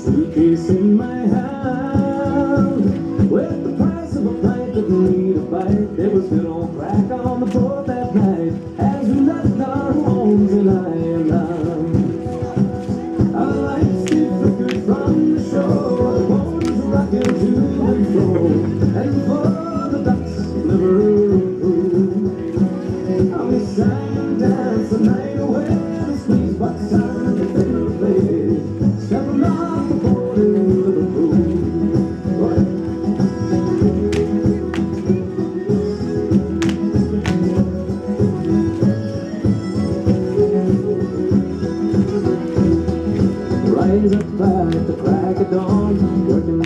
suitcase in my hand, with the price of a pint that need a bite. There was good old crack on the boat that night, as we left our homes in Ireland. Our lights still flickered from the shore, the boats rocking to and fro, and for the ducks never improved. And we sang and danced the night away, the squeeze box and the fiddle played, stepping off the boat in Liverpool. Rise up at the crack of dawn, working